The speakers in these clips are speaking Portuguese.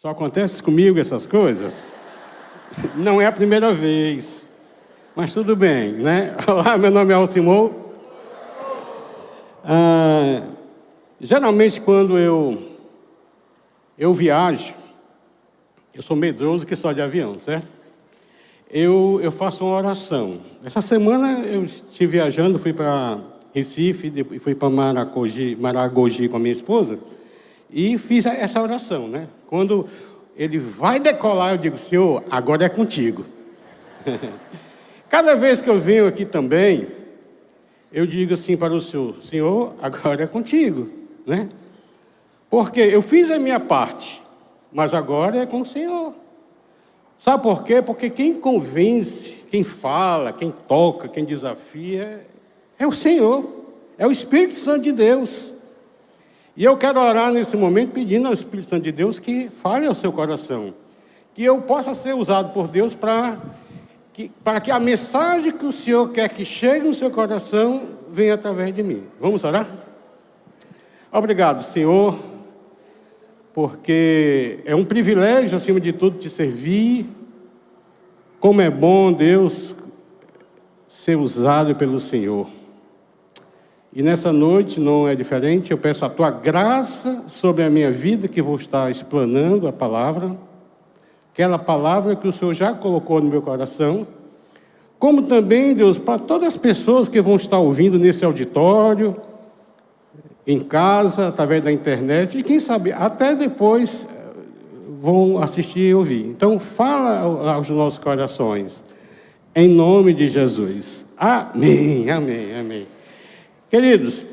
Só acontece comigo essas coisas? Não é a primeira vez, mas tudo bem, né? Olá, meu nome é Alcimor. Geralmente, quando eu viajo, eu sou medroso que só de avião, certo? Eu faço uma oração. Essa semana eu estive viajando, fui para Recife, e fui para Maragogi com a minha esposa, e fiz essa oração, né? Quando ele vai decolar, eu digo, Senhor, agora é contigo. Cada vez que eu venho aqui também, eu digo assim para o Senhor, Senhor, agora é contigo, né? Porque eu fiz a minha parte, mas agora é com o Senhor. Sabe por quê? Porque quem convence, quem fala, quem toca, quem desafia, é o Senhor, é o Espírito Santo de Deus. E eu quero orar nesse momento pedindo ao Espírito Santo de Deus que fale ao seu coração, que eu possa ser usado por Deus para que a mensagem que o Senhor quer que chegue no seu coração venha através de mim. Vamos orar? Obrigado, Senhor, porque é um privilégio, acima de tudo, te servir. Como é bom, Deus, ser usado pelo Senhor. E nessa noite não é diferente, eu peço a Tua graça sobre a minha vida, que vou estar explanando a palavra, aquela palavra que o Senhor já colocou no meu coração, como também, Deus, para todas as pessoas que vão estar ouvindo nesse auditório, em casa, através da internet, e quem sabe até depois vão assistir e ouvir. Então, fala aos nossos corações, em nome de Jesus. Amém, amém, amém. Queridos,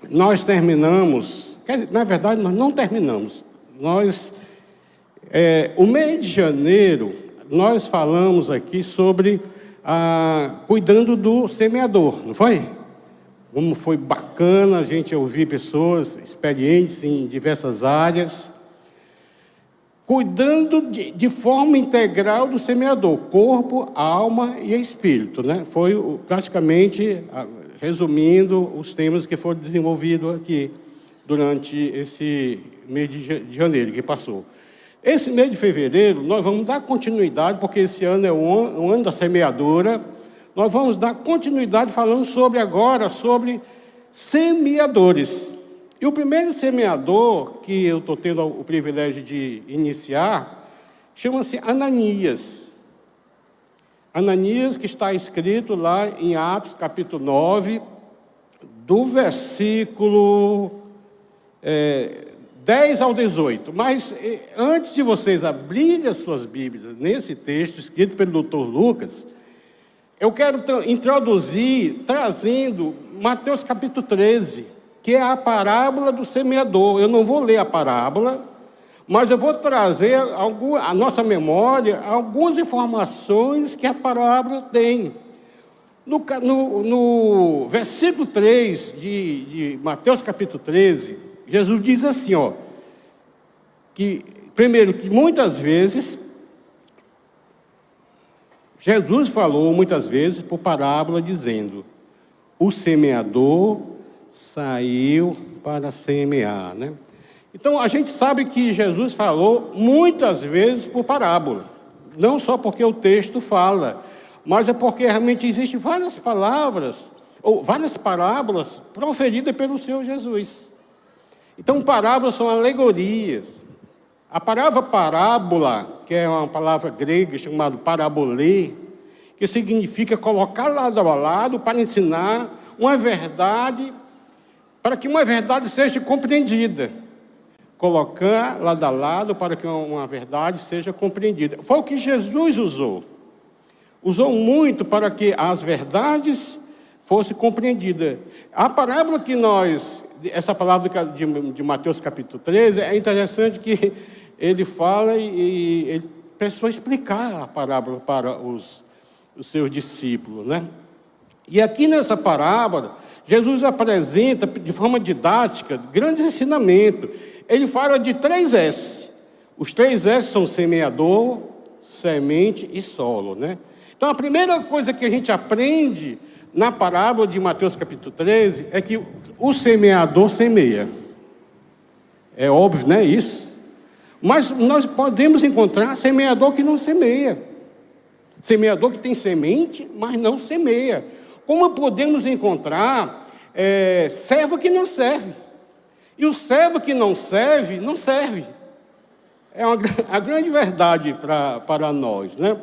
nós terminamos, na verdade, nós não terminamos. O mês de janeiro, nós falamos aqui sobre cuidando do semeador, não foi? Como foi bacana a gente ouvir pessoas experientes em diversas áreas, cuidando de forma integral do semeador, corpo, alma e espírito, né? Foi praticamente, resumindo, os temas que foram desenvolvidos aqui durante esse mês de janeiro que passou. Esse mês de fevereiro, nós vamos dar continuidade, porque esse ano é o ano da semeadura. Nós vamos dar continuidade falando sobre semeadores. E o primeiro semeador que eu estou tendo o privilégio de iniciar, chama-se Ananias. Ananias, que está escrito lá em Atos, capítulo 9, do versículo 10 ao 18. Mas, antes de vocês abrirem as suas Bíblias nesse texto, escrito pelo Dr. Lucas, eu quero introduzir, trazendo Mateus capítulo 13, que é a parábola do semeador. Eu não vou ler a parábola, mas eu vou trazer à nossa memória algumas informações que a parábola tem. No versículo 3 de Mateus capítulo 13, Jesus diz assim, primeiro, que muitas vezes, Jesus falou muitas vezes por parábola, dizendo, o semeador saiu para semear, né? Então, a gente sabe que Jesus falou muitas vezes por parábola, não só porque o texto fala, mas é porque realmente existem várias palavras, ou várias parábolas proferidas pelo Senhor Jesus. Então, parábolas são alegorias. A palavra parábola, que é uma palavra grega chamada parabolê, que significa colocar lado a lado para ensinar uma verdade, para que uma verdade seja compreendida. Colocar lado a lado para que uma verdade seja compreendida. Foi o que Jesus usou. Usou muito para que as verdades fossem compreendidas. A parábola essa palavra de Mateus capítulo 13, é interessante que ele fala e ele precisou explicar a parábola para os seus discípulos, né? E aqui nessa parábola, Jesus apresenta de forma didática grandes ensinamentos. Ele fala de 3 S. Os 3 S são semeador, semente e solo, né? Então, a primeira coisa que a gente aprende na parábola de Mateus capítulo 13 é que o semeador semeia. É óbvio, não é isso? Mas nós podemos encontrar semeador que não semeia. Semeador que tem semente, mas não semeia. Como podemos encontrar servo que não serve. E o servo que não serve, não serve. É a grande verdade para nós, né?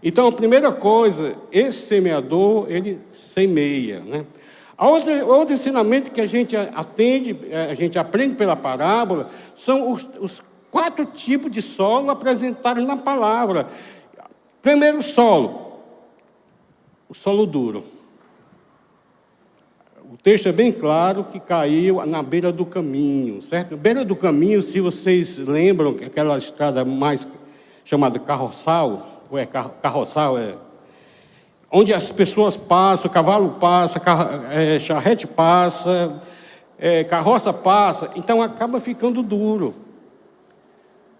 Então, a primeira coisa, esse semeador, ele semeia, né? Outro ensinamento que a gente aprende pela parábola, são os 4 tipos de solo apresentados na palavra. Primeiro solo, o solo duro. O texto é bem claro que caiu na beira do caminho, certo? Beira do caminho, se vocês lembram, aquela estrada mais chamada carroçal, onde as pessoas passam, o cavalo passa, charrete passa, carroça passa, então acaba ficando duro.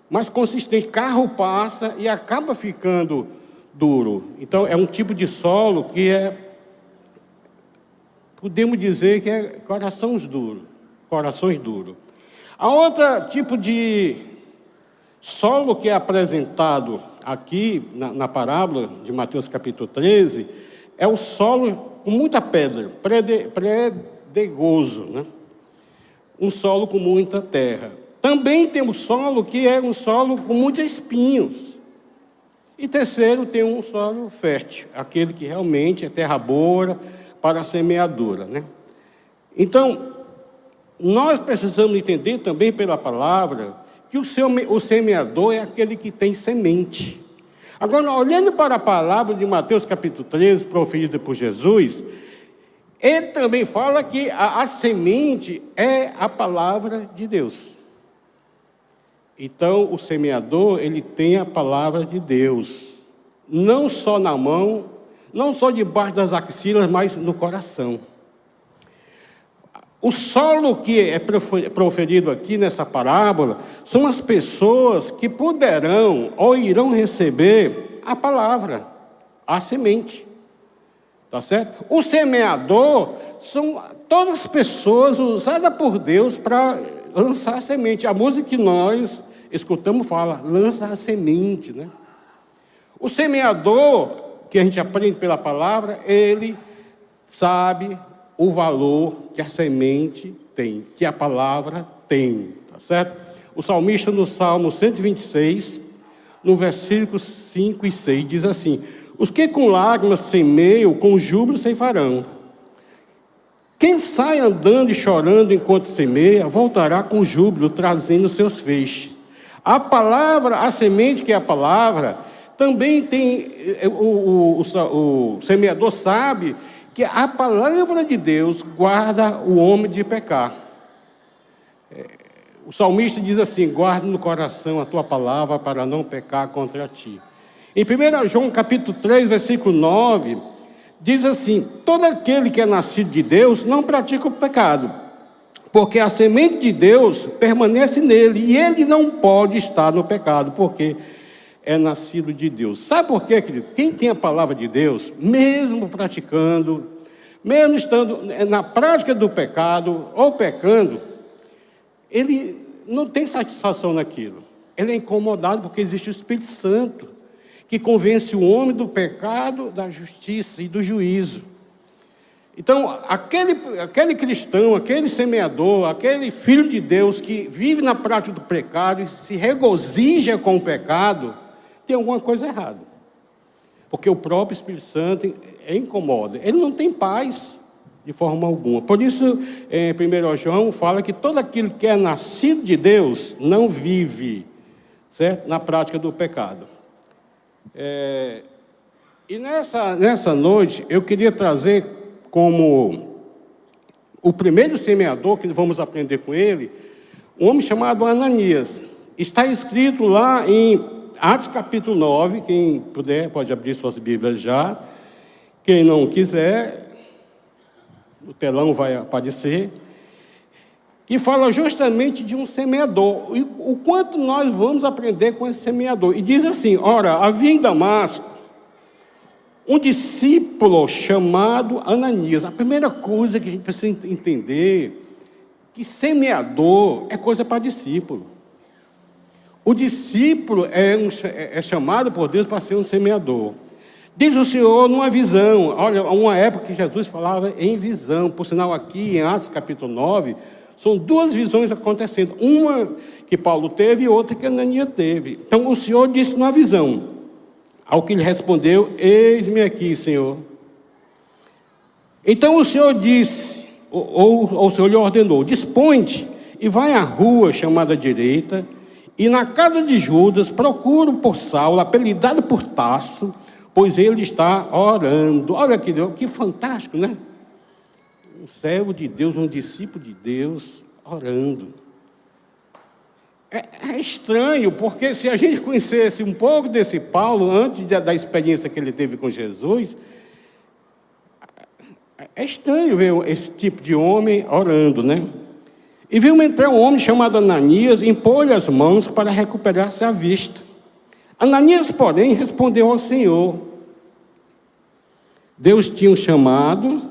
Mais consistente, carro passa e acaba ficando duro. Então, é um tipo de solo que podemos dizer que é corações duros. A outra tipo de solo que é apresentado aqui na parábola de Mateus capítulo 13, é o solo com muita pedra, pedregoso, né? Um solo com muita terra. Também tem o solo que é um solo com muitos espinhos. E terceiro, tem um solo fértil, aquele que realmente é terra boa para a semeadura, né? Então, nós precisamos entender também pela palavra que o semeador é aquele que tem semente. Agora, olhando para a palavra de Mateus capítulo 13, proferida por Jesus, ele também fala que a semente é a palavra de Deus. Então, o semeador, ele tem a palavra de Deus, não só na mão, não só debaixo das axilas, mas no coração. O solo que é proferido aqui nessa parábola são as pessoas que poderão ou irão receber a palavra, a semente. Tá certo? O semeador são todas as pessoas usadas por Deus para lançar a semente. A música que nós escutamos fala, lança a semente, né? O semeador, que a gente aprende pela palavra, ele sabe o valor que a semente tem, que a palavra tem, tá certo? O salmista no Salmo 126, no versículo 5 e 6, diz assim: os que com lágrimas semeiam, com júbilo ceifarão. Quem sai andando e chorando enquanto semeia, voltará com júbilo, trazendo seus feixes. A palavra, a semente que é a palavra, também tem, o semeador sabe que a palavra de Deus guarda o homem de pecar. O salmista diz assim: guarda no coração a tua palavra para não pecar contra ti. Em 1 João capítulo 3, versículo 9, diz assim: todo aquele que é nascido de Deus não pratica o pecado, porque a semente de Deus permanece nele, e ele não pode estar no pecado, porque é nascido de Deus. Sabe por quê, querido? Quem tem a palavra de Deus, mesmo praticando, mesmo estando na prática do pecado, ou pecando, ele não tem satisfação naquilo. Ele é incomodado porque existe o Espírito Santo, que convence o homem do pecado, da justiça e do juízo. Então, aquele cristão, aquele semeador, aquele filho de Deus que vive na prática do pecado e se regozija com o pecado, tem alguma coisa errada. Porque o próprio Espírito Santo incomoda. Ele não tem paz de forma alguma. Por isso, 1 João fala que todo aquele que é nascido de Deus não vive, certo? Na prática do pecado. E nessa noite, eu queria trazer como o primeiro semeador, que vamos aprender com ele, um homem chamado Ananias. Está escrito lá em Atos capítulo 9, quem puder pode abrir suas Bíblias já. Quem não quiser, o telão vai aparecer. Que fala justamente de um semeador. E o quanto nós vamos aprender com esse semeador. E diz assim: ora, havia em Damasco um discípulo chamado Ananias. A primeira coisa que a gente precisa entender, que semeador é coisa para discípulo. O discípulo é chamado por Deus para ser um semeador. Diz o Senhor numa visão. Olha, uma época que Jesus falava em visão. Por sinal, aqui em Atos capítulo 9, são duas visões acontecendo. Uma que Paulo teve e outra que Ananias teve. Então, o Senhor disse numa visão. Ao que ele respondeu, eis-me aqui, Senhor. Então, o Senhor disse, ou o Senhor lhe ordenou, dispõe-te e vai à rua chamada direita, e na casa de Judas procura por Saulo, apelidado por Tarso, pois ele está orando. Olha que fantástico, né? Um servo de Deus, um discípulo de Deus, orando. É estranho, porque se a gente conhecesse um pouco desse Paulo, antes da experiência que ele teve com Jesus, é estranho ver esse tipo de homem orando, né? E viu entrar um homem chamado Ananias, impôs-lhe as mãos para recuperar-se a vista. Ananias, porém, respondeu ao Senhor. Deus tinha o chamado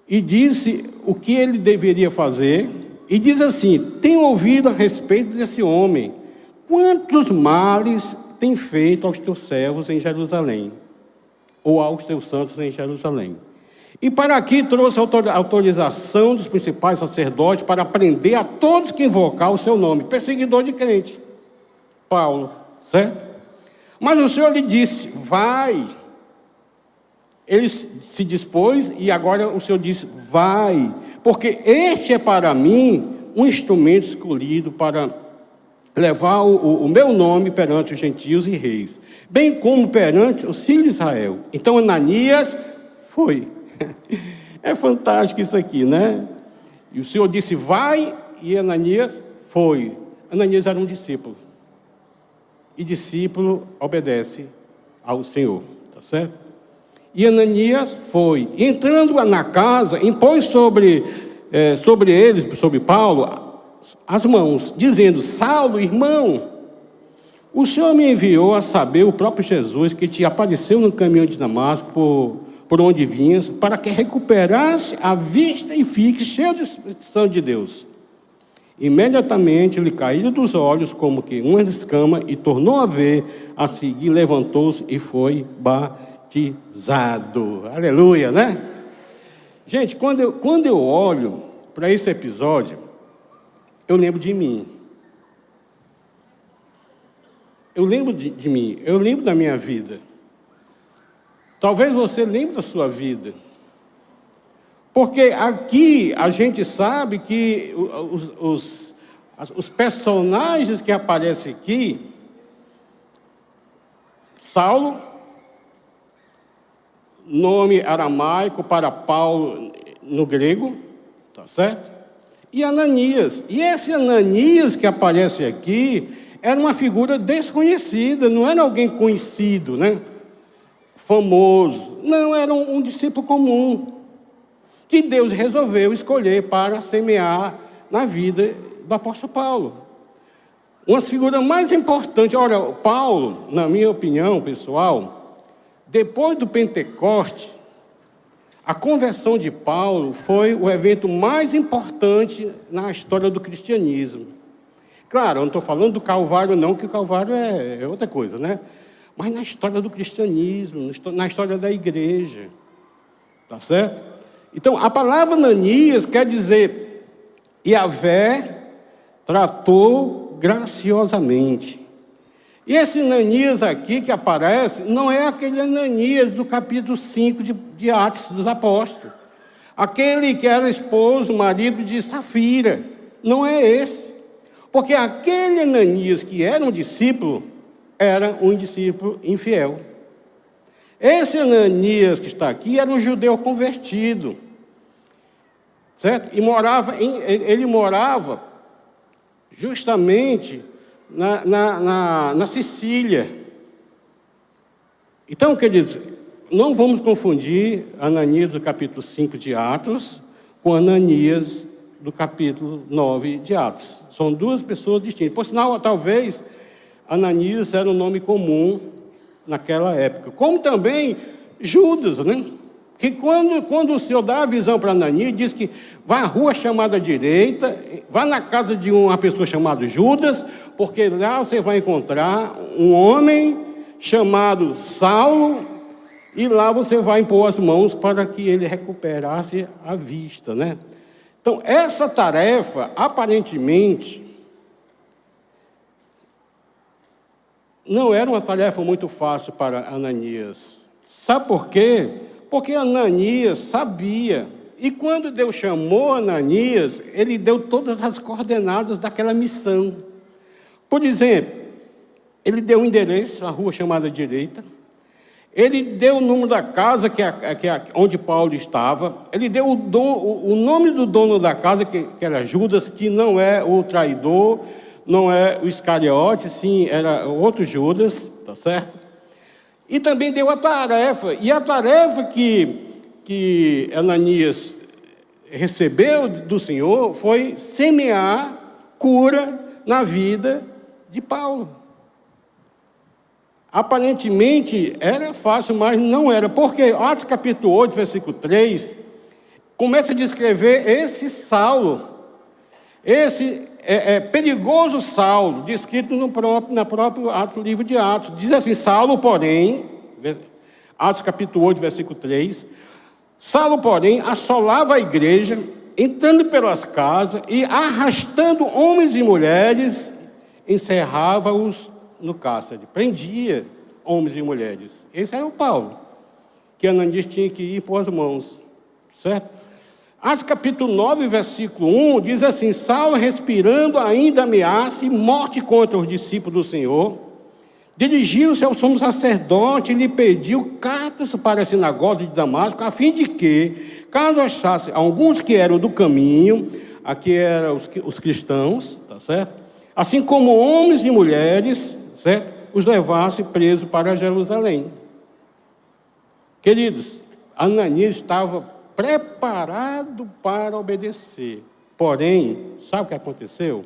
e disse o que ele deveria fazer. E diz assim: tenho ouvido a respeito desse homem. Quantos males tem feito aos teus servos em Jerusalém? Ou aos teus santos em Jerusalém? E para aqui trouxe a autorização dos principais sacerdotes para prender a todos que invocar o seu nome. Perseguidor de crente. Paulo, certo? Mas o Senhor lhe disse, vai. Ele se dispôs e agora o Senhor disse, vai. Porque este é para mim um instrumento escolhido para levar o meu nome perante os gentios e reis, bem como perante os filhos de Israel. Então Ananias foi. É fantástico isso aqui, né? E o Senhor disse, vai, e Ananias foi. Ananias era um discípulo. E discípulo obedece ao Senhor, tá certo? E Ananias foi. Entrando na casa, impôs sobre ele, sobre Paulo, as mãos, dizendo, Saulo, irmão, o Senhor me enviou a saber o próprio Jesus, que te apareceu no caminho de Damasco, por onde vinhas, para que recuperasse a vista e fique cheio de Espírito de Deus. Imediatamente lhe caíram dos olhos como que uma escama e tornou a ver, a seguir levantou-se e foi batizado. Aleluia, né? Gente, quando eu olho para esse episódio, eu lembro de mim. Eu lembro de mim, eu lembro da minha vida. Talvez você lembre da sua vida. Porque aqui a gente sabe que os personagens que aparecem aqui, Saulo, nome aramaico para Paulo no grego, tá certo? E Ananias. E esse Ananias que aparece aqui era uma figura desconhecida, não era alguém conhecido, né? Famoso. Não, era um discípulo comum, que Deus resolveu escolher para semear na vida do apóstolo Paulo. Uma figura mais importante, olha, Paulo, na minha opinião pessoal, depois do Pentecoste, a conversão de Paulo foi o evento mais importante na história do cristianismo. Claro, eu não estou falando do Calvário não, que o Calvário é outra coisa, né? Mas na história do cristianismo, na história da igreja. Tá certo? Então, a palavra Ananias quer dizer, Yahvé tratou graciosamente. E esse Ananias aqui que aparece, não é aquele Ananias do capítulo 5 de Atos dos Apóstolos. Aquele que era esposo, marido de Safira. Não é esse. Porque aquele Ananias que era um discípulo, era um discípulo infiel. Esse Ananias que está aqui era um judeu convertido, certo? E ele morava justamente na Sicília. Então, quer dizer, não vamos confundir Ananias do capítulo 5 de Atos com Ananias do capítulo 9 de Atos. São duas pessoas distintas. Por sinal, talvez Ananias era um nome comum naquela época. Como também Judas, né? Que quando o Senhor dá a visão para Ananias, diz que vá à rua chamada direita, vá na casa de uma pessoa chamada Judas, porque lá você vai encontrar um homem chamado Saulo, e lá você vai impor as mãos para que ele recuperasse a vista, né? Então, essa tarefa, aparentemente, não era uma tarefa muito fácil para Ananias. Sabe por quê? Porque Ananias sabia. E quando Deus chamou Ananias, ele deu todas as coordenadas daquela missão. Por exemplo, ele deu o endereço, a rua chamada direita. Ele deu o número da casa onde Paulo estava. Ele deu o nome do dono da casa, que era Judas, que não é o traidor, não é o Iscariote, sim, era outro Judas, tá certo? E também deu a tarefa. E a tarefa que Ananias recebeu do Senhor foi semear cura na vida de Paulo. Aparentemente era fácil, mas não era. Porque Atos capítulo 8, versículo 3, começa a descrever esse Saulo, esse perigoso Saulo, descrito no próprio livro de Atos. Diz assim: Saulo, porém, Atos capítulo 8, versículo 3, Saulo, porém, assolava a igreja, entrando pelas casas e arrastando homens e mulheres, encerrava-os no cárcere, prendia homens e mulheres. Esse era o Paulo, que Ananias tinha que ir pôr as mãos, certo? Atos capítulo 9, versículo 1, diz assim: Saulo, respirando ainda ameaça e morte contra os discípulos do Senhor, dirigiu-se ao sumo sacerdote e lhe pediu cartas para a sinagoga de Damasco, a fim de que, caso achasse alguns que eram do caminho, aqui eram os cristãos, tá certo? Assim como homens e mulheres, certo? Os levasse preso para Jerusalém. Queridos, Ananias estava preparado para obedecer. Porém, sabe o que aconteceu?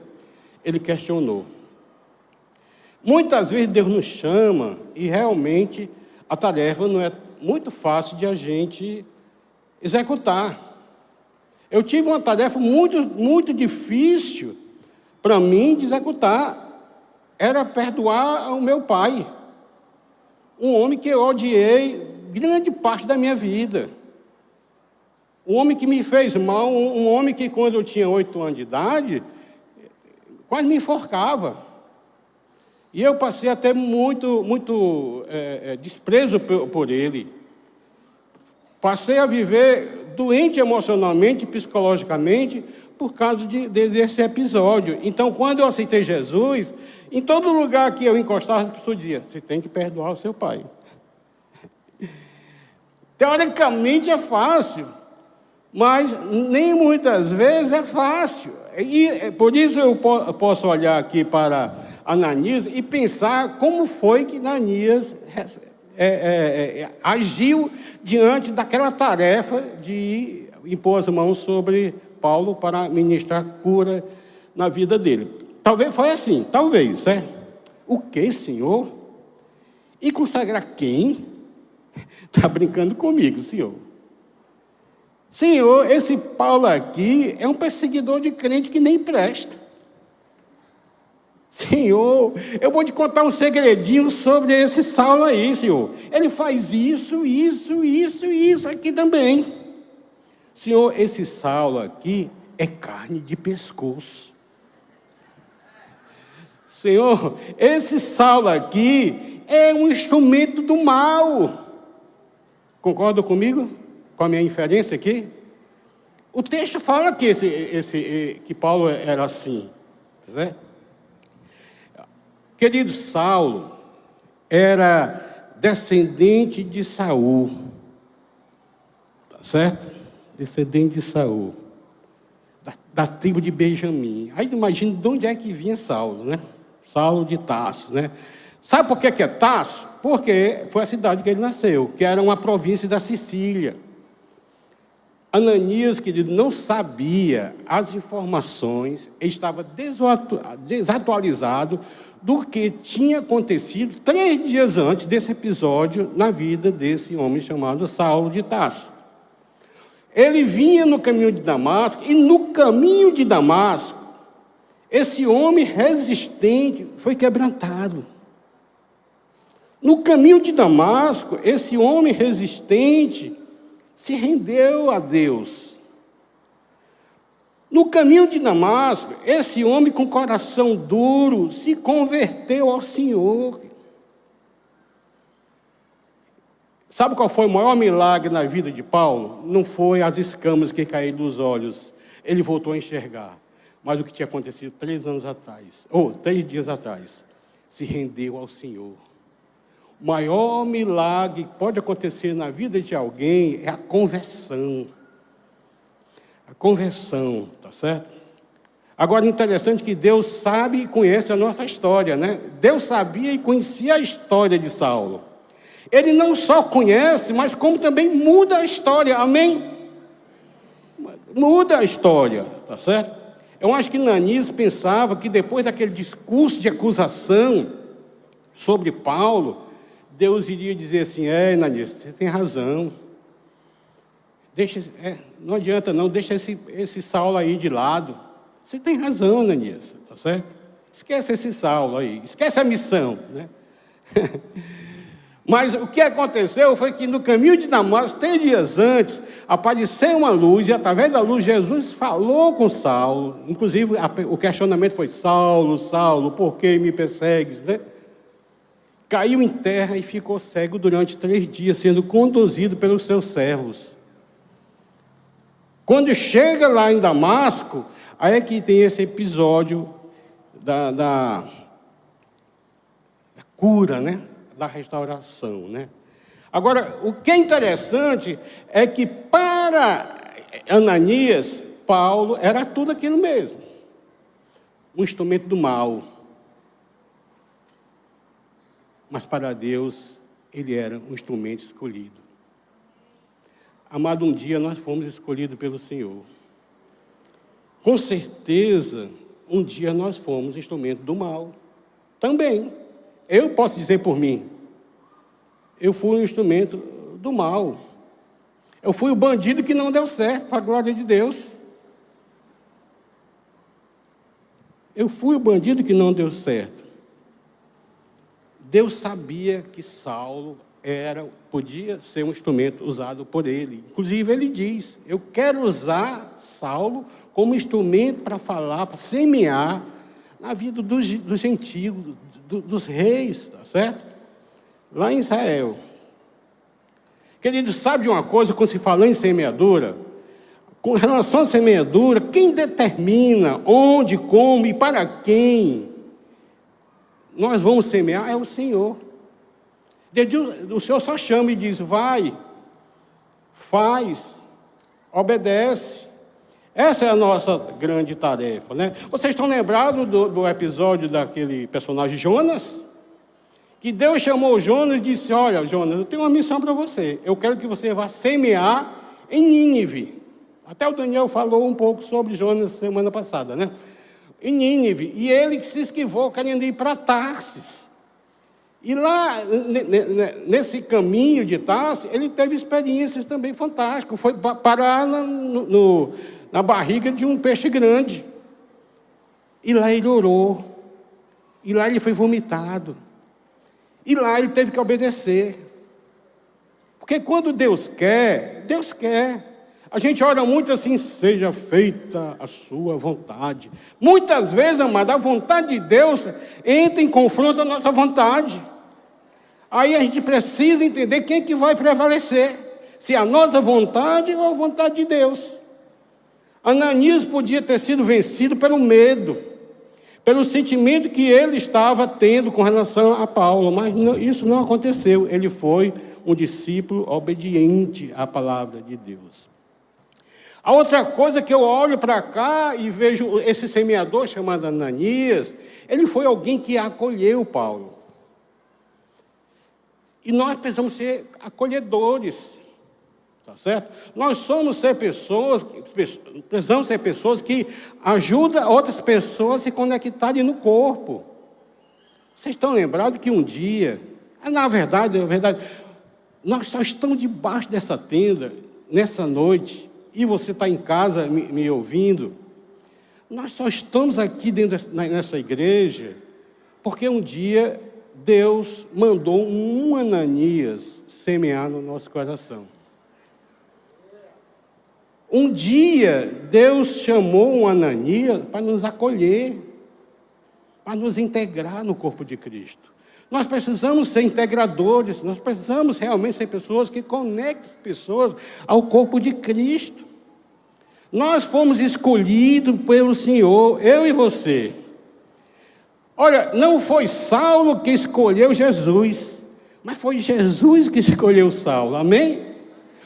Ele questionou. Muitas vezes Deus nos chama e realmente a tarefa não é muito fácil de a gente executar. Eu tive uma tarefa muito, muito difícil para mim de executar. Era perdoar o meu pai, um homem que eu odiei grande parte da minha vida. Um homem que me fez mal, um homem que, quando eu tinha 8 anos de idade, quase me enforcava. E eu passei até muito desprezo por ele. Passei a viver doente emocionalmente, psicologicamente, por causa desse episódio. Então, quando eu aceitei Jesus, em todo lugar que eu encostava, as pessoas diziam: você tem que perdoar o seu pai. Teoricamente é fácil, mas nem muitas vezes é fácil. E por isso eu posso olhar aqui para Ananias e pensar como foi que Ananias agiu diante daquela tarefa de impor as mãos sobre Paulo para ministrar cura na vida dele. Talvez foi assim, talvez, certo? O que, Senhor? E consagrar quem? Está brincando comigo, Senhor. Senhor, esse Paulo aqui é um perseguidor de crente que nem presta. Senhor, eu vou te contar um segredinho sobre esse Saulo aí, Senhor. Ele faz isso aqui também. Senhor, esse Saulo aqui é carne de pescoço. Senhor, esse Saulo aqui é um instrumento do mal. Concorda comigo? Com a minha inferência aqui? O texto fala que, que Paulo era assim. Certo? Querido, Saulo era descendente de Saul. Tá certo? Descendente de Saul. Da tribo de Benjamim. Aí imagina de onde é que vinha Saulo, né? Saulo de Tarso, né? Sabe por que é Tarso? Porque foi a cidade que ele nasceu, que era uma província da Sicília. Ananias, querido, não sabia as informações, ele estava desatualizado do que tinha acontecido 3 dias antes desse episódio na vida desse homem chamado Saulo de Tarso. Ele vinha no caminho de Damasco, e no caminho de Damasco, esse homem resistente foi quebrantado. No caminho de Damasco, esse homem resistente se rendeu a Deus. No caminho de Damasco, esse homem com coração duro se converteu ao Senhor. Sabe qual foi o maior milagre na vida de Paulo? Não foi as escamas que caíram dos olhos. Ele voltou a enxergar. Mas o que tinha acontecido 3 anos atrás, ou 3 dias atrás, se rendeu ao Senhor. O maior milagre que pode acontecer na vida de alguém é a conversão. A conversão, tá certo? Agora, interessante que Deus sabe e conhece a nossa história, né? Deus sabia e conhecia a história de Saulo. Ele não só conhece, mas como também muda a história, amém? Muda a história, tá certo? Eu acho que Ananias pensava que depois daquele discurso de acusação sobre Paulo, Deus iria dizer assim: Ananias, você tem razão. Não adianta não, deixa esse Saulo aí de lado. Você tem razão, Ananias, tá certo? Esquece esse Saulo aí, esquece a missão, né? Mas o que aconteceu foi que no caminho de Damasco, 3 dias antes, apareceu uma luz, e através da luz Jesus falou com Saulo. Inclusive, o questionamento foi: Saulo, Saulo, por que me persegues? Né? Caiu em terra e ficou cego durante 3 dias, sendo conduzido pelos seus servos. Quando chega lá em Damasco, aí é que tem esse episódio da cura, né? Da restauração, né? Agora, o que é interessante é que para Ananias, Paulo era tudo aquilo mesmo. Um instrumento do mal. Mas para Deus, ele era um instrumento escolhido. Amado, um dia nós fomos escolhidos pelo Senhor. Com certeza, um dia nós fomos instrumento do mal. Também. Eu posso dizer por mim, eu fui um instrumento do mal. Eu fui o bandido que não deu certo, para a glória de Deus. Eu fui o bandido que não deu certo. Deus sabia que Saulo podia ser um instrumento usado por ele. Inclusive, ele diz: eu quero usar Saulo como instrumento para falar, para semear na vida dos gentios, dos reis, tá certo? Lá em Israel. Querido, sabe de uma coisa, quando se fala em semeadura? Com relação à semeadura, quem determina onde, como e para quem nós vamos semear é o Senhor. O Senhor só chama e diz: vai, faz, obedece. Essa é a nossa grande tarefa, né? Vocês estão lembrados do episódio daquele personagem Jonas? Que Deus chamou Jonas e disse: olha, Jonas, eu tenho uma missão para você. Eu quero que você vá semear em Nínive. Até o Daniel falou um pouco sobre Jonas semana passada, né? Em Nínive. E ele se esquivou, querendo ir para Tarsis. E lá, nesse caminho de Tarsis, ele teve experiências também fantásticas. Foi parar na barriga de um peixe grande. E lá ele orou. E lá ele foi vomitado. E lá ele teve que obedecer. Porque quando Deus quer, Deus quer. A gente ora muito assim: seja feita a sua vontade. Muitas vezes, amado, a vontade de Deus entra em confronto à nossa vontade. Aí a gente precisa entender quem é que vai prevalecer. Se a nossa vontade ou a vontade de Deus. Ananias podia ter sido vencido pelo medo, pelo sentimento que ele estava tendo com relação a Paulo, mas isso não aconteceu. Ele foi um discípulo obediente à palavra de Deus. A outra coisa que eu olho para cá e vejo esse semeador chamado Ananias, ele foi alguém que acolheu Paulo. E nós precisamos ser acolhedores. Tá certo? Nós precisamos ser pessoas que ajudam outras pessoas a se conectarem no corpo. Vocês estão lembrados que um dia, na verdade, nós só estamos debaixo dessa tenda, nessa noite, e você está em casa me ouvindo, nós só estamos aqui nessa igreja porque um dia Deus mandou um Ananias semear no nosso coração. Um dia Deus chamou um Ananias para nos acolher, para nos integrar no corpo de Cristo. Nós precisamos ser integradores, nós precisamos realmente ser pessoas que conectem pessoas ao corpo de Cristo. Nós fomos escolhidos pelo Senhor, eu e você. Olha, não foi Saulo que escolheu Jesus, mas foi Jesus que escolheu Saulo, amém?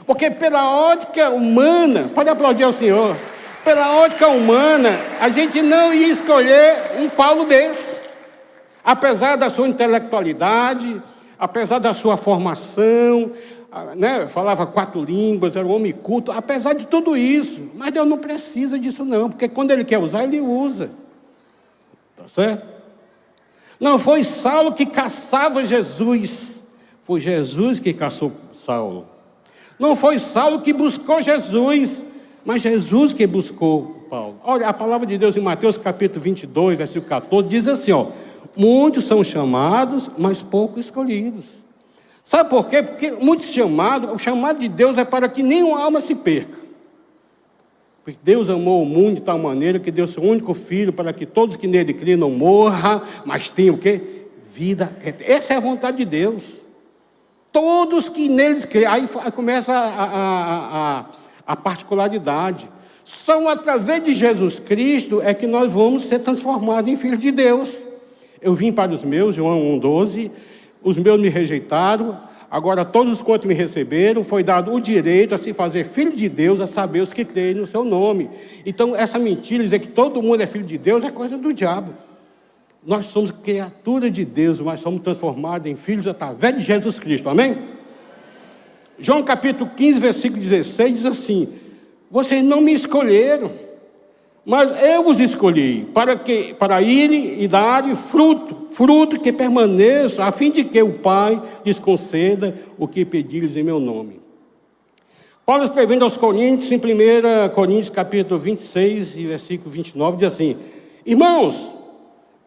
Porque pela ótica humana, pode aplaudir ao Senhor, pela ótica humana, a gente não ia escolher um Paulo desse. Apesar da sua intelectualidade, apesar da sua formação, né, falava 4 línguas, era um homem culto, apesar de tudo isso, mas Deus não precisa disso não, porque quando Ele quer usar, Ele usa. Tá certo? Não foi Saulo que caçava Jesus, foi Jesus que caçou Saulo. Não foi Saulo que buscou Jesus, mas Jesus que buscou Paulo. Olha, a palavra de Deus em Mateus capítulo 22, versículo 14, diz assim, ó, muitos são chamados, mas poucos escolhidos. Sabe por quê? Porque muitos chamados, o chamado de Deus é para que nenhuma alma se perca. Porque Deus amou o mundo de tal maneira que deu seu único Filho para que todos que nele criam não morram, mas tenham o quê? Vida eterna. Essa é a vontade de Deus. Todos que neles creem. Aí começa a particularidade. Só através de Jesus Cristo é que nós vamos ser transformados em filhos de Deus. Eu vim para os meus, João 1,12, os meus me rejeitaram, agora todos quantos me receberam, foi dado o direito a se fazer filho de Deus, a saber os que creem no seu nome. Então, essa mentira, dizer que todo mundo é filho de Deus, é coisa do diabo. Nós somos criatura de Deus, mas somos transformados em filhos através de Jesus Cristo, amém? João capítulo 15, versículo 16, diz assim, vocês não me escolheram, mas eu vos escolhi, para irem e darem fruto que permaneça, a fim de que o Pai lhes conceda o que pedirem em meu nome. Paulo escrevendo aos Coríntios, em 1 Coríntios capítulo 26, e versículo 29, diz assim, irmãos,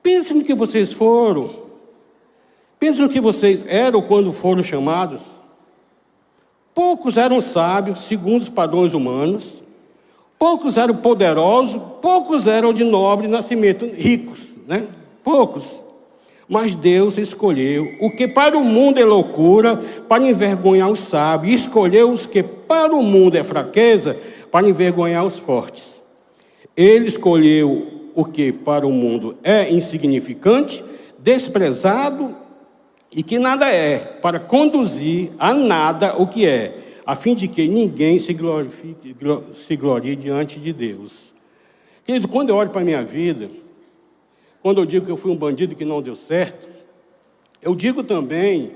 pensem no que vocês foram, pensem no que vocês eram quando foram chamados. Poucos eram sábios, segundo os padrões humanos, poucos eram poderosos, poucos eram de nobre nascimento, ricos, né? Poucos. Mas Deus escolheu o que para o mundo é loucura, para envergonhar os sábios, e escolheu os que para o mundo é fraqueza, para envergonhar os fortes. Ele escolheu o que para o mundo é insignificante, desprezado e que nada é, para conduzir a nada o que é, a fim de que ninguém se glorie diante de Deus. Querido, quando eu olho para a minha vida, quando eu digo que eu fui um bandido que não deu certo, eu digo também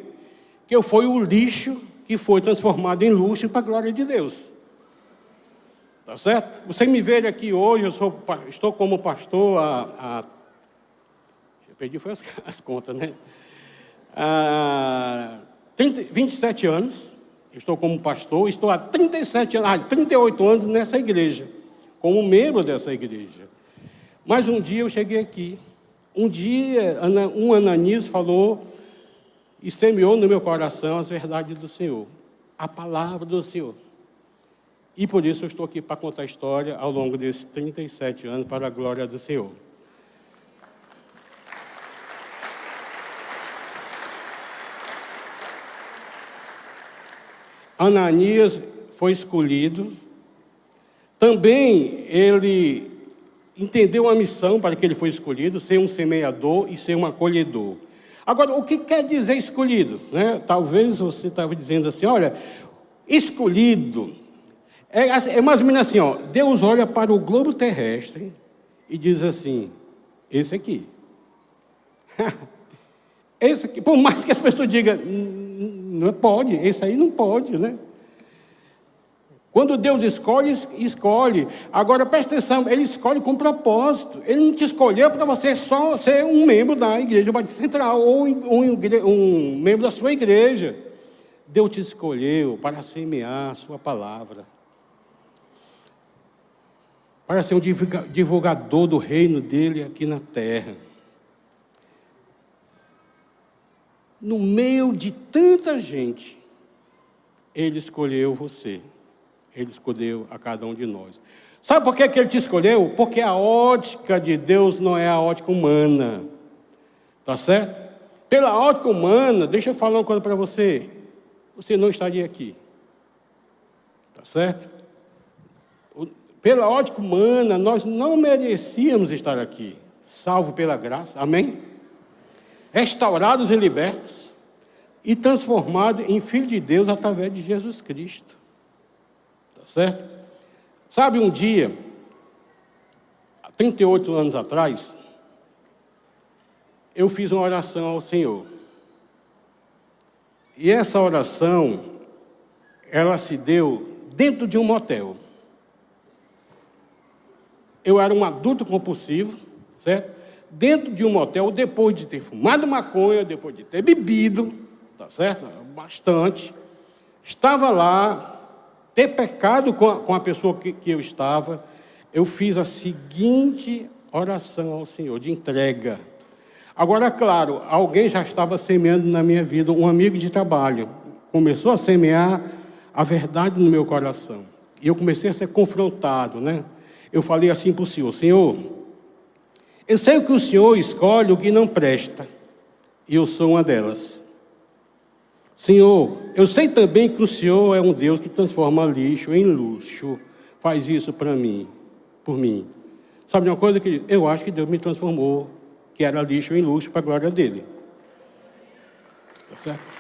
que eu fui o lixo que foi transformado em luxo para a glória de Deus. Tá certo? Você me vê aqui hoje, estou como pastor eu perdi foi as contas, né? 27 anos. Estou como pastor, estou há 38 anos nessa igreja, como membro dessa igreja. Mas um dia eu cheguei aqui, um dia um Ananias falou e semeou no meu coração as verdades do Senhor, a palavra do Senhor. E por isso eu estou aqui para contar a história ao longo desses 37 anos para a glória do Senhor. Ananias foi escolhido, também ele entendeu a missão para que ele foi escolhido, ser um semeador e ser um acolhedor. Agora, o que quer dizer escolhido? Né? Talvez você estava dizendo assim, olha, escolhido, é mais ou menos assim, ó, Deus olha para o globo terrestre e diz assim, esse aqui. Esse aqui, por mais que as pessoas digam, não pode, esse aí não pode, né? Quando Deus escolhe. Agora, presta atenção, Ele escolhe com propósito. Ele não te escolheu para você só ser um membro da Igreja Batista Central ou um membro da sua igreja. Deus te escolheu para semear a sua palavra. para ser um divulgador do reino dele aqui na terra. No meio de tanta gente, ele escolheu você. Ele escolheu a cada um de nós. Sabe por que ele te escolheu? Porque a ótica de Deus não é a ótica humana. Tá certo? Pela ótica humana, deixa eu falar uma coisa para você. Você não estaria aqui. Tá certo? Pela ótica humana, nós não merecíamos estar aqui. Salvo pela graça. Amém? Restaurados e libertos. E transformados em filho de Deus através de Jesus Cristo. Tá certo? Sabe, um dia, há 38 anos atrás, eu fiz uma oração ao Senhor. E essa oração, ela se deu dentro de um motel. Eu era um adulto compulsivo, certo? Dentro de um motel, depois de ter fumado maconha, depois de ter bebido, tá certo? Bastante. Estava lá, ter pecado com a pessoa que eu estava, eu fiz a seguinte oração ao Senhor, de entrega. Agora, claro, alguém já estava semeando na minha vida, um amigo de trabalho, começou a semear a verdade no meu coração. E eu comecei a ser confrontado, né? Eu falei assim para o Senhor: Senhor, eu sei que o Senhor escolhe o que não presta, e eu sou uma delas. Senhor, eu sei também que o Senhor é um Deus que transforma lixo em luxo. Faz isso para mim, por mim. Sabe uma coisa, querido? Eu acho que Deus me transformou, que era lixo em luxo, para a glória dele. Tá certo?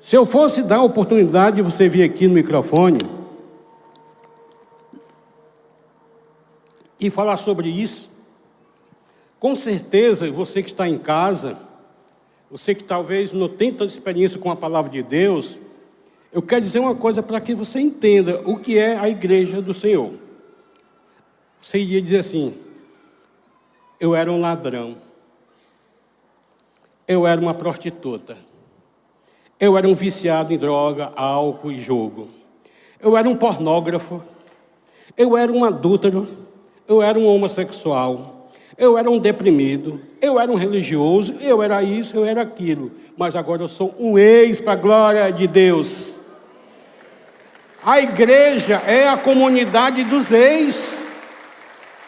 Se eu fosse dar a oportunidade de você vir aqui no microfone e falar sobre isso, com certeza, você que está em casa, você que talvez não tem tanta experiência com a palavra de Deus, eu quero dizer uma coisa para que você entenda o que é a igreja do Senhor. Você iria dizer assim: eu era um ladrão, eu era uma prostituta, eu era um viciado em droga, álcool e jogo, eu era um pornógrafo, eu era um adúltero, eu era um homossexual, eu era um deprimido, eu era um religioso, eu era isso, eu era aquilo. Mas agora eu sou um ex para a glória de Deus. A igreja é a comunidade dos ex.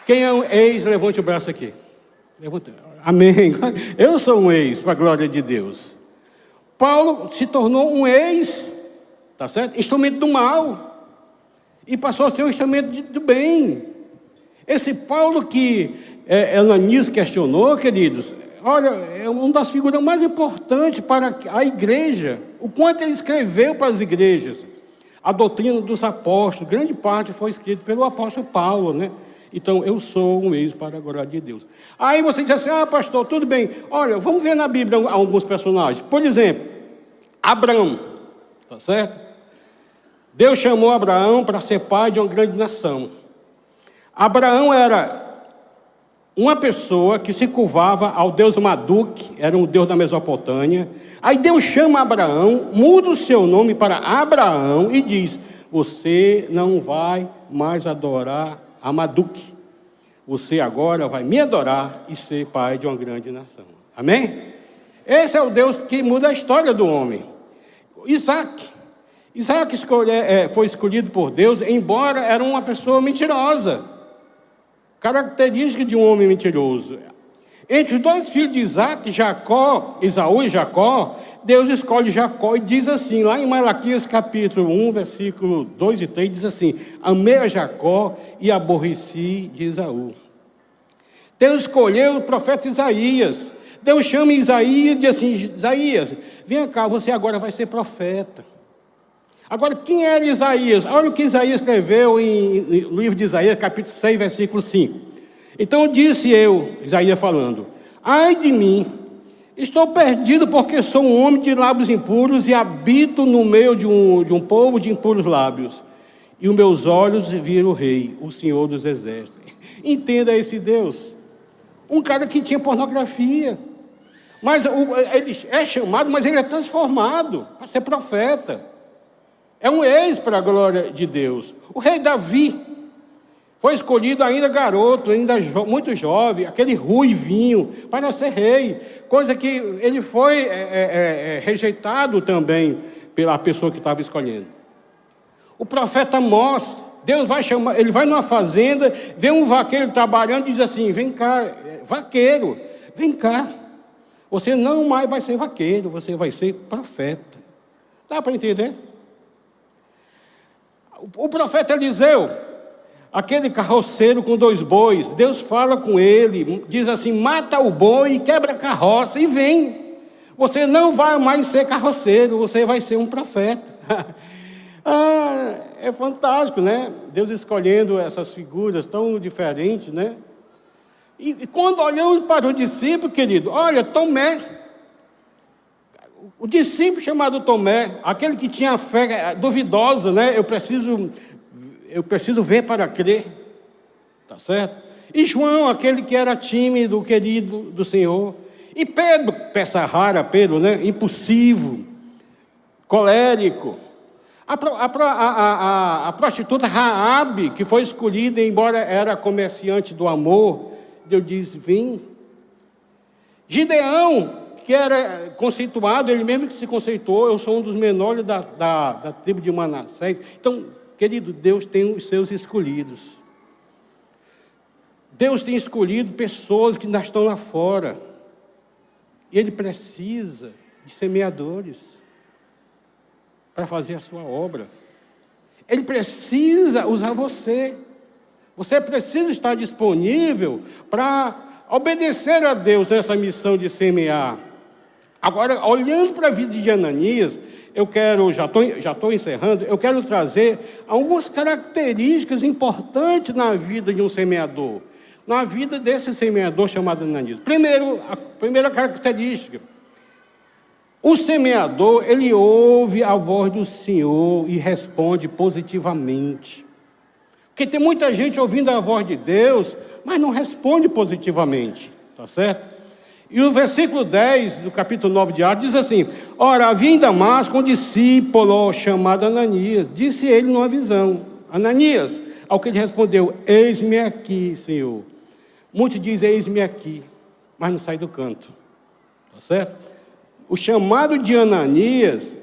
Quem é um ex, levante o braço aqui. Levanta. Amém. Eu sou um ex para a glória de Deus. Paulo se tornou um ex, tá certo? Instrumento do mal. E passou a ser um instrumento do bem. Esse Paulo que Ananias questionou, queridos, olha, é uma das figuras mais importantes para a igreja. O quanto ele escreveu para as igrejas. A doutrina dos apóstolos, grande parte foi escrita pelo apóstolo Paulo, né? Então, eu sou um ex para a glória de Deus. Aí você diz assim: ah, pastor, tudo bem. Olha, vamos ver na Bíblia alguns personagens. Por exemplo, Abraão, tá certo? Deus chamou Abraão para ser pai de uma grande nação. Abraão era uma pessoa que se curvava ao deus Marduk, era um deus da Mesopotâmia. Aí Deus chama Abraão, muda o seu nome para Abraão e diz: você não vai mais adorar a Marduk. Você agora vai me adorar e ser pai de uma grande nação. Amém? Esse é o Deus que muda a história do homem. Isaac foi escolhido por Deus, embora era uma pessoa mentirosa. Característica de um homem mentiroso. Entre os dois filhos de Isaac, Esaú e Jacó, Deus escolhe Jacó e diz assim, lá em Malaquias capítulo 1, versículo 2 e 3, diz assim: amei a Jacó e aborreci de Esaú. Deus escolheu o profeta Isaías. Deus chama Isaías e diz assim: Isaías, vem cá, você agora vai ser profeta. Agora, quem era Isaías? Olha o que Isaías escreveu no livro de Isaías, capítulo 6, versículo 5. Então disse eu, Isaías falando: ai de mim, estou perdido porque sou um homem de lábios impuros e habito no meio de um povo de impuros lábios. E os meus olhos viram o Rei, o Senhor dos Exércitos. Entenda esse Deus. Um cara que tinha pornografia. Mas ele é chamado, mas ele é transformado para ser profeta. É um ex para a glória de Deus. O rei Davi foi escolhido ainda garoto, ainda muito jovem, aquele ruivinho, para ser rei. Coisa que ele foi rejeitado também pela pessoa que estava escolhendo. O profeta Amós, Deus vai chamar, ele vai numa fazenda, vê um vaqueiro trabalhando e diz assim: vem cá, vaqueiro, vem cá. Você não mais vai ser vaqueiro, você vai ser profeta. Dá para entender? O profeta Eliseu, aquele carroceiro com 2 bois, Deus fala com ele, diz assim: mata o boi, quebra a carroça e vem. Você não vai mais ser carroceiro, você vai ser um profeta. É fantástico, né? Deus escolhendo essas figuras tão diferentes, né? E quando olhamos para o discípulo, querido, olha, Tomé, o discípulo chamado Tomé, aquele que tinha a fé duvidosa, né? Eu preciso ver para crer, tá certo? E João, aquele que era tímido, querido do Senhor. E Pedro, peça rara, Pedro, né? Impulsivo, colérico. A prostituta Raabe, que foi escolhida, embora era comerciante do amor, Deus disse: vem. Gideão, que era conceituado, ele mesmo que se conceitou: eu sou um dos menores da tribo de Manassés. Então, querido, Deus tem os seus escolhidos. Deus tem escolhido pessoas que ainda estão lá fora. E Ele precisa de semeadores para fazer a sua obra. Ele precisa usar você. Você precisa estar disponível para obedecer a Deus nessa missão de semear. Agora, olhando para a vida de Ananias, já estou encerrando, eu quero trazer algumas características importantes na vida de um semeador. Na vida desse semeador chamado Ananias. A primeira característica: o semeador, ele ouve a voz do Senhor e responde positivamente. Porque tem muita gente ouvindo a voz de Deus, mas não responde positivamente, tá certo? E o versículo 10 do capítulo 9 de Atos diz assim: ora, havia em Damasco um discípulo chamado Ananias. Disse ele numa visão: Ananias. Ao que ele respondeu: eis-me aqui, Senhor. Muitos dizem: eis-me aqui, mas não sai do canto, tá certo? O chamado de Ananias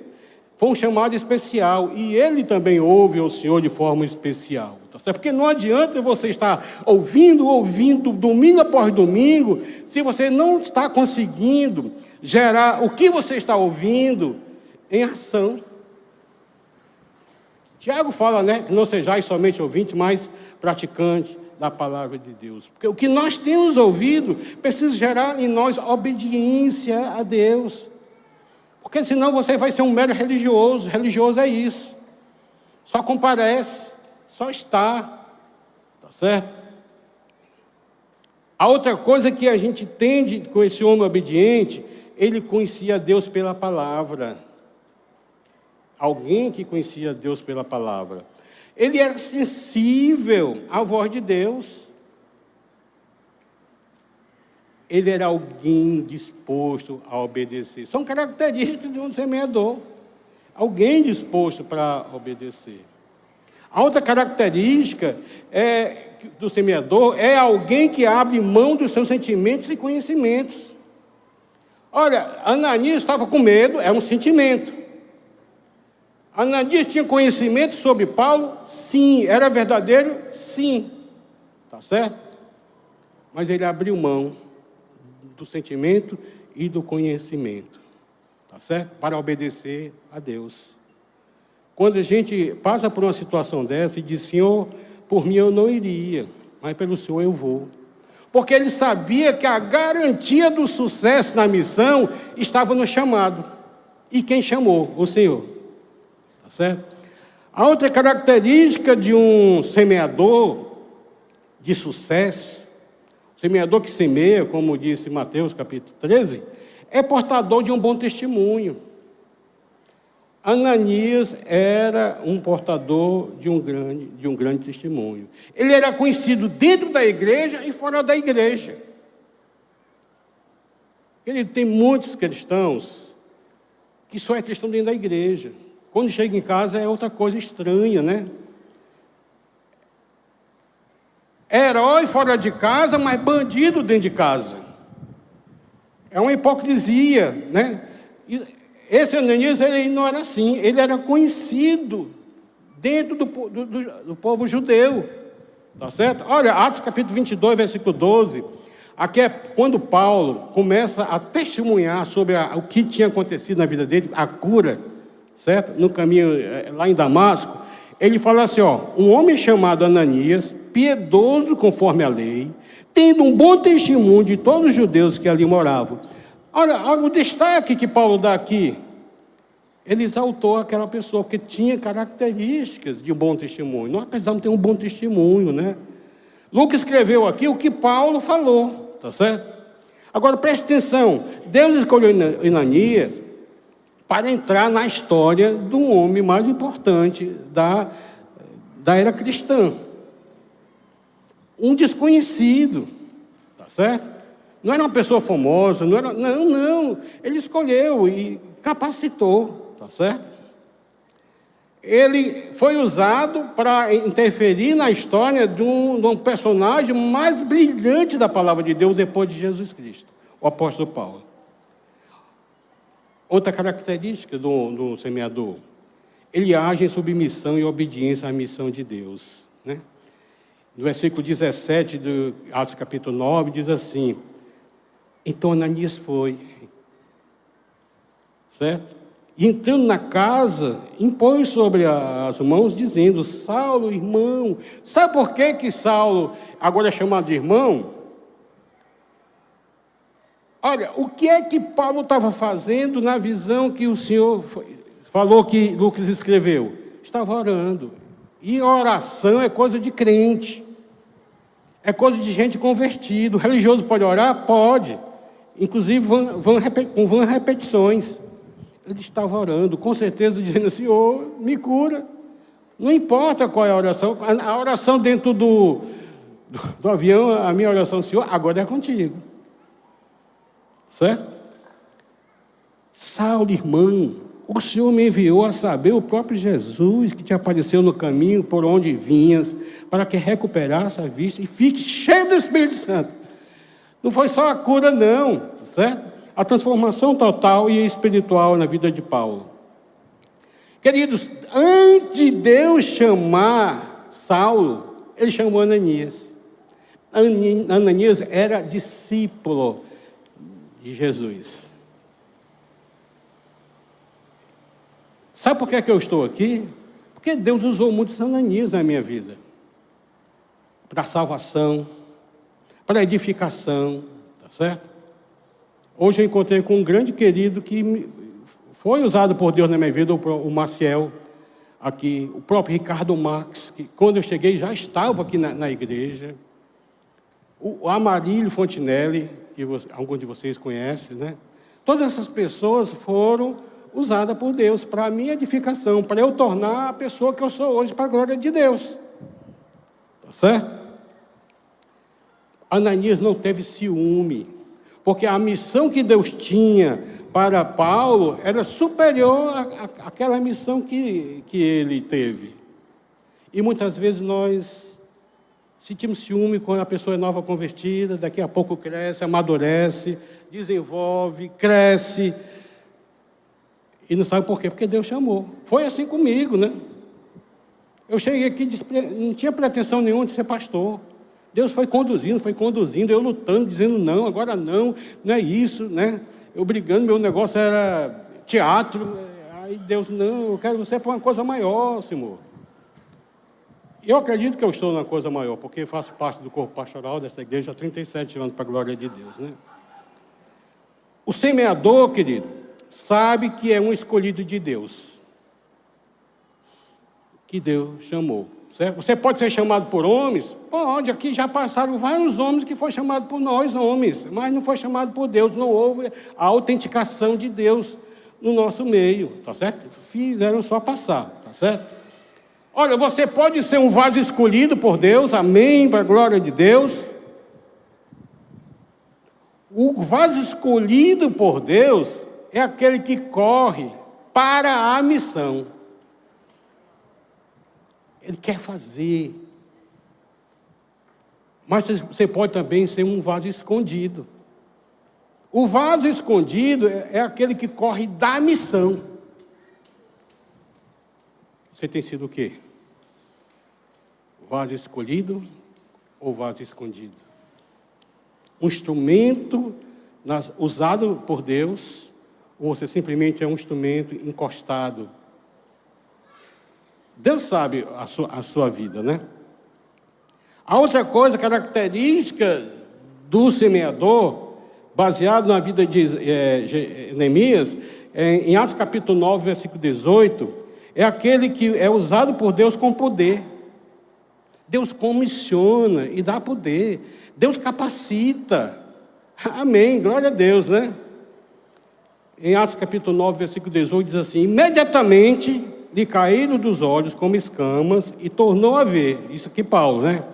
foi um chamado especial, e ele também ouve o Senhor de forma especial, tá certo? Porque não adianta você estar ouvindo, domingo após domingo, se você não está conseguindo gerar o que você está ouvindo em ação. Tiago fala, né, que não sejais somente ouvintes, mas praticantes da palavra de Deus. Porque o que nós temos ouvido precisa gerar em nós obediência a Deus. Porque senão você vai ser um mero religioso. Religioso é isso. Só comparece, só está. Tá certo? A outra coisa que a gente tende com esse homem obediente, ele conhecia Deus pela palavra. Alguém que conhecia Deus pela palavra. Ele era sensível à voz de Deus. Ele era alguém disposto a obedecer. São características de um semeador. Alguém disposto para obedecer. A outra característica do semeador é alguém que abre mão dos seus sentimentos e conhecimentos. Olha, Ananias estava com medo, é um sentimento. Ananias tinha conhecimento sobre Paulo? Sim. Era verdadeiro? Sim. Tá certo? Mas ele abriu mão do sentimento e do conhecimento. Tá certo? Para obedecer a Deus. Quando a gente passa por uma situação dessa e diz: Senhor, por mim eu não iria, mas pelo Senhor eu vou. Porque ele sabia que a garantia do sucesso na missão estava no chamado. E quem chamou? O Senhor. Tá certo? A outra característica de um semeador de sucesso, semeador que semeia, como disse Mateus capítulo 13, é portador de um bom testemunho. Ananias era um portador de um grande testemunho. Ele era conhecido dentro da igreja e fora da igreja. Querido, tem muitos cristãos que só é cristão dentro da igreja. Quando chega em casa é outra coisa estranha, né? Herói fora de casa, mas bandido dentro de casa. É uma hipocrisia, né? Esse Ananias, ele não era assim, ele era conhecido dentro do povo judeu, tá certo? Olha, Atos capítulo 22, versículo 12, aqui é quando Paulo começa a testemunhar sobre o que tinha acontecido na vida dele, a cura, certo? No caminho, lá em Damasco, ele fala assim, ó, um homem chamado Ananias, piedoso conforme a lei, tendo um bom testemunho de todos os judeus que ali moravam. Olha o destaque que Paulo dá aqui. Ele exaltou aquela pessoa, porque tinha características de bom testemunho. Nós precisamos ter um bom testemunho, né? Lucas escreveu aqui o que Paulo falou, tá certo? Agora, preste atenção. Deus escolheu Ananias para entrar na história do homem mais importante da era cristã. Um desconhecido, tá certo? Não era uma pessoa famosa, não. Ele escolheu e capacitou, tá certo? Ele foi usado para interferir na história de um personagem mais brilhante da palavra de Deus depois de Jesus Cristo, o apóstolo Paulo. Outra característica do semeador, ele age em submissão e obediência à missão de Deus, né? No versículo 17 do Atos capítulo 9, diz assim, então Ananias foi, certo? E entrando na casa, impôs sobre as mãos, dizendo, Saulo, irmão, sabe por que Saulo agora é chamado de irmão? Olha, o que é que Paulo estava fazendo na visão que o Senhor falou que Lucas escreveu? Estava orando. E oração é coisa de crente. É coisa de gente convertida. O religioso pode orar? Pode. Inclusive com vãs repetições. Ele estava orando, com certeza dizendo, Senhor, me cura. Não importa qual é a oração. A oração dentro do avião, a minha oração, Senhor, agora é contigo. Certo? Saulo, irmão, o Senhor me enviou a saber o próprio Jesus que te apareceu no caminho por onde vinhas, para que recuperasse a vista e fique cheio do Espírito Santo. Não foi só a cura, não, certo? A transformação total e espiritual na vida de Paulo. Queridos, antes de Deus chamar Saulo, ele chamou Ananias. Ananias era discípulo de Jesus. Sabe por que eu estou aqui? Porque Deus usou muitos Ananias na minha vida. Para salvação, para edificação, tá certo? Hoje eu encontrei com um grande querido que foi usado por Deus na minha vida, o Maciel, aqui, o próprio Ricardo Marques, que quando eu cheguei já estava aqui na igreja, o Amarílio Fontinelli, que alguns de vocês conhecem, né? Todas essas pessoas foram usadas por Deus para a minha edificação, para eu tornar a pessoa que eu sou hoje para a glória de Deus. Tá certo? Ananias não teve ciúme, porque a missão que Deus tinha para Paulo era superior àquela missão que ele teve. E muitas vezes nós sentimos ciúme quando a pessoa é nova convertida, daqui a pouco cresce, amadurece, desenvolve, cresce, e não sabe por quê, porque Deus chamou. Foi assim comigo, né? Eu cheguei aqui, não tinha pretensão nenhuma de ser pastor. Deus foi conduzindo, eu lutando, dizendo não, agora não é isso, né? Eu brigando, meu negócio era teatro, aí Deus, não, eu quero você para uma coisa maior, Senhor. Eu acredito que eu estou numa coisa maior, porque faço parte do corpo pastoral dessa igreja há 37 anos, para a glória de Deus, né? O semeador, querido, sabe que é um escolhido de Deus, que Deus chamou. Certo? Você pode ser chamado por homens? Pode, aqui já passaram vários homens que foram chamados por nós, homens, mas não foi chamado por Deus, não houve a autenticação de Deus no nosso meio, tá certo? Fizeram só passar, tá certo? Olha, você pode ser um vaso escolhido por Deus, amém, para a glória de Deus. O vaso escolhido por Deus é aquele que corre para a missão. Ele quer fazer. Mas você pode também ser um vaso escondido. O vaso escondido é aquele que corre da missão. Você tem sido o quê? Vaso escolhido ou vaso escondido? Um instrumento usado por Deus, ou você simplesmente é um instrumento encostado? Deus sabe a sua vida, né? A outra coisa, característica do semeador, baseado na vida de Neemias, em Atos capítulo 9, versículo 18, é aquele que é usado por Deus com poder. Deus comissiona e dá poder. Deus capacita. Amém, glória a Deus, né? Em Atos capítulo 9, versículo 18, diz assim: imediatamente lhe caíram dos olhos como escamas e tornou a ver. Isso aqui Paulo, né?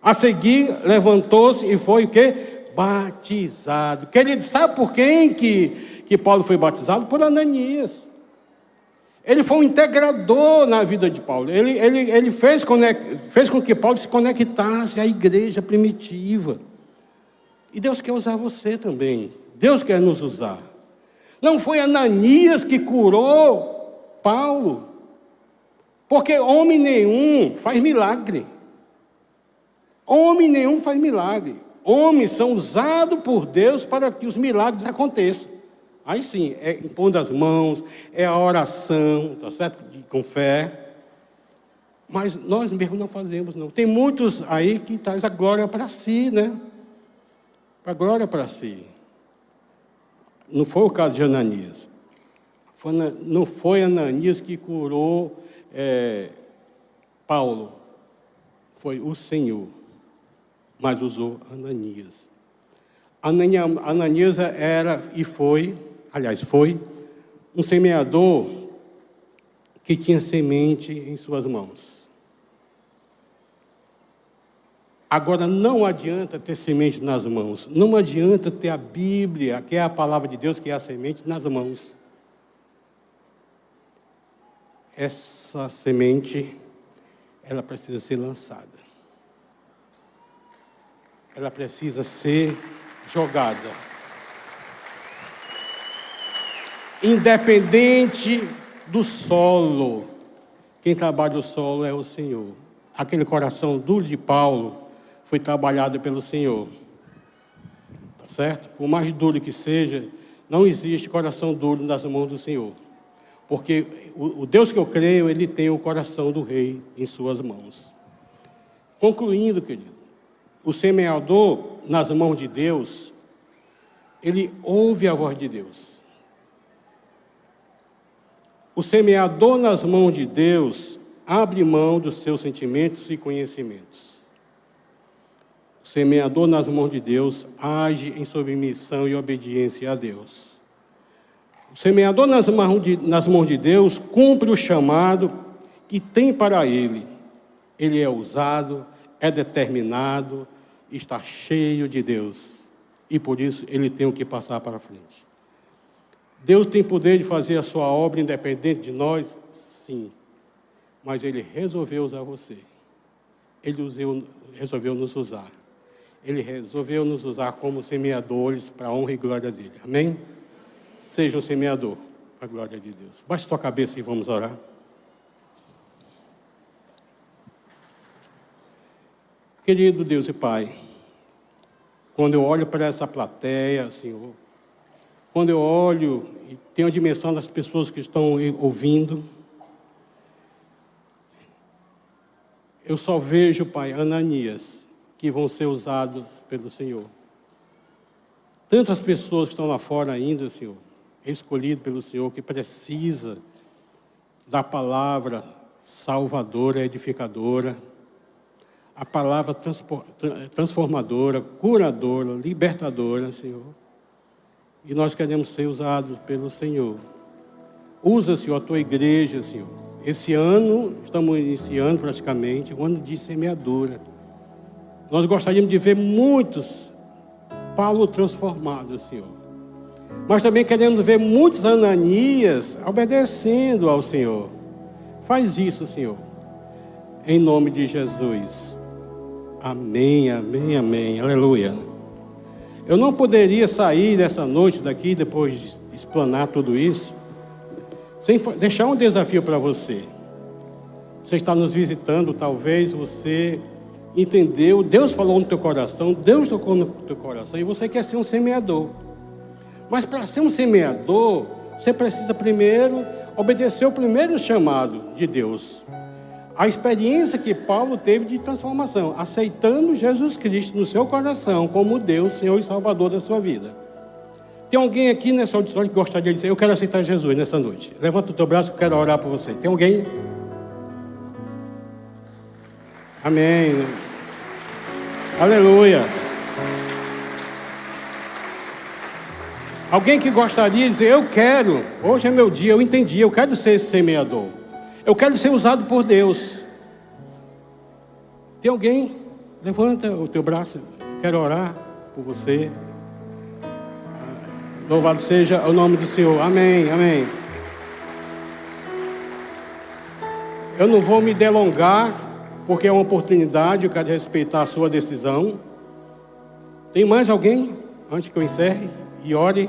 A seguir, levantou-se e foi o quê? Batizado. Querido, sabe por quem que Paulo foi batizado? Por Ananias. Ele foi um integrador na vida de Paulo. Ele fez com que Paulo se conectasse à igreja primitiva. E Deus quer usar você também. Deus quer nos usar. Não foi Ananias que curou Paulo. Porque homem nenhum faz milagre. Homem nenhum faz milagre. Homens são usados por Deus para que os milagres aconteçam. Aí sim, é impondo as mãos, é a oração, tá certo? Com fé. Mas nós mesmos não fazemos, não. Tem muitos aí que traz a glória para si, né? A glória para si. Não foi o caso de Ananias. Não foi Ananias que curou Paulo. Foi o Senhor. Mas usou Ananias. Ananias foi um semeador que tinha semente em suas mãos. Agora, não adianta ter semente nas mãos. Não adianta ter a Bíblia, que é a palavra de Deus, que é a semente, nas mãos. Essa semente, ela precisa ser lançada. Ela precisa ser jogada. Independente do solo. Quem trabalha o solo é o Senhor. Aquele coração duro de Paulo foi trabalhado pelo Senhor. Tá certo? Por mais duro que seja, não existe coração duro nas mãos do Senhor. Porque o Deus que eu creio, Ele tem o coração do rei em suas mãos. Concluindo, querido, o semeador nas mãos de Deus, ele ouve a voz de Deus. O semeador nas mãos de Deus abre mão dos seus sentimentos e conhecimentos. O semeador nas mãos de Deus age em submissão e obediência a Deus. O semeador nas mãos de Deus cumpre o chamado que tem para ele. Ele é ousado, é determinado, está cheio de Deus. E por isso ele tem o que passar para frente. Deus tem poder de fazer a sua obra independente de nós? Sim. Mas Ele resolveu usar você. Ele resolveu nos usar. Ele resolveu nos usar como semeadores para a honra e glória dEle. Amém? Seja um semeador para a glória de Deus. Baixe tua cabeça e vamos orar. Querido Deus e Pai, quando eu olho para essa plateia, Senhor, quando eu olho e tenho a dimensão das pessoas que estão ouvindo, eu só vejo, Pai, Ananias, que vão ser usados pelo Senhor. Tantas pessoas que estão lá fora ainda, Senhor, escolhido pelo Senhor, que precisa da palavra salvadora, edificadora, a palavra transformadora, curadora, libertadora, Senhor. E nós queremos ser usados pelo Senhor. Usa, Senhor, a tua igreja, Senhor. Esse ano, estamos iniciando praticamente, um ano de semeadura. Nós gostaríamos de ver muitos Paulo transformados, Senhor. Mas também queremos ver muitos Ananias obedecendo ao Senhor. Faz isso, Senhor. em nome de Jesus. Amém, amém, amém, aleluia. Eu não poderia sair nessa noite daqui, depois de explanar tudo isso, sem deixar um desafio para você. Você está nos visitando, talvez você entendeu, Deus falou no teu coração, Deus tocou no teu coração, e você quer ser um semeador. Mas para ser um semeador, você precisa primeiro obedecer o primeiro chamado de Deus. A experiência que Paulo teve de transformação, aceitando Jesus Cristo no seu coração como Deus, Senhor e Salvador da sua vida. Tem alguém aqui nessa auditório que gostaria de dizer, eu quero aceitar Jesus nessa noite? Levanta o teu braço que eu quero orar por você. Tem alguém? Amém. Aleluia. Alguém que gostaria de dizer, eu quero, hoje é meu dia, eu entendi, eu quero ser esse semeador. Eu quero ser usado por Deus. Tem alguém? Levanta o teu braço, quero orar por você. Louvado seja o nome do Senhor. Amém, amém. Eu não vou me delongar, porque é uma oportunidade, eu quero respeitar a sua decisão. Tem mais alguém? Antes que eu encerre e ore.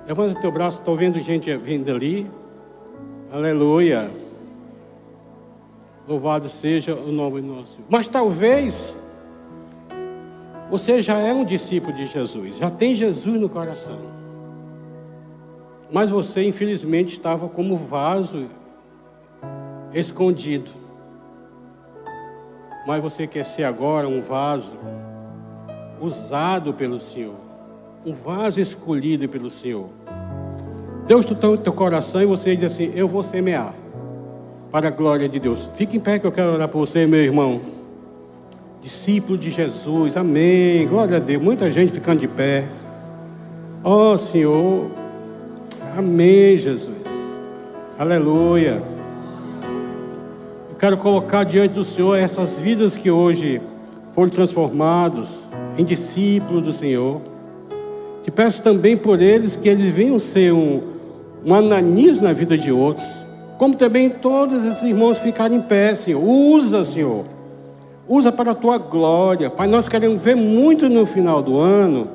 Levanta o teu braço, estou vendo gente vindo ali. Aleluia. Louvado seja o nome do nosso Senhor. Mas talvez você já é um discípulo de Jesus, já tem Jesus no coração. Mas você, infelizmente, estava como vaso escondido. Mas você quer ser agora um vaso usado pelo Senhor, um vaso escolhido pelo Senhor. Deus tocou o teu coração e você diz assim, eu vou semear para a glória de Deus. Fique em pé que eu quero orar por você, meu irmão. Discípulo de Jesus, amém, glória a Deus. Muita gente ficando de pé. Ó Senhor, amém, Jesus, aleluia. Eu quero colocar diante do Senhor essas vidas que hoje foram transformados em discípulos do Senhor. Te peço também por eles que eles venham ser um Ananias na vida de outros, como também todos esses irmãos ficarem em pé, Senhor. Usa, Senhor, usa para a Tua glória. Pai, nós queremos ver muito no final do ano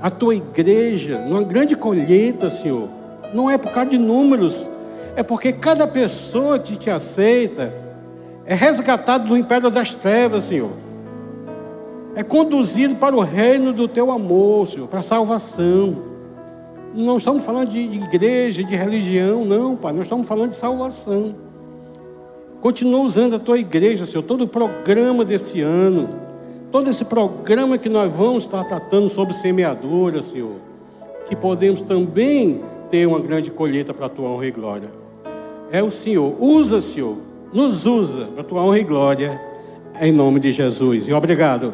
a Tua igreja, numa grande colheita, Senhor. Não é por causa de números, é porque cada pessoa que te aceita é resgatado do império das trevas, Senhor. É conduzido para o reino do Teu amor, Senhor, para a salvação. Não estamos falando de igreja, de religião, não, Pai. Nós estamos falando de salvação. Continua usando a Tua igreja, Senhor, todo o programa desse ano, todo esse programa que nós vamos estar tratando sobre semeadura, Senhor, que podemos também ter uma grande colheita para a Tua honra e glória. É o Senhor. Usa, Senhor, nos usa para a Tua honra e glória, em nome de Jesus. E obrigado.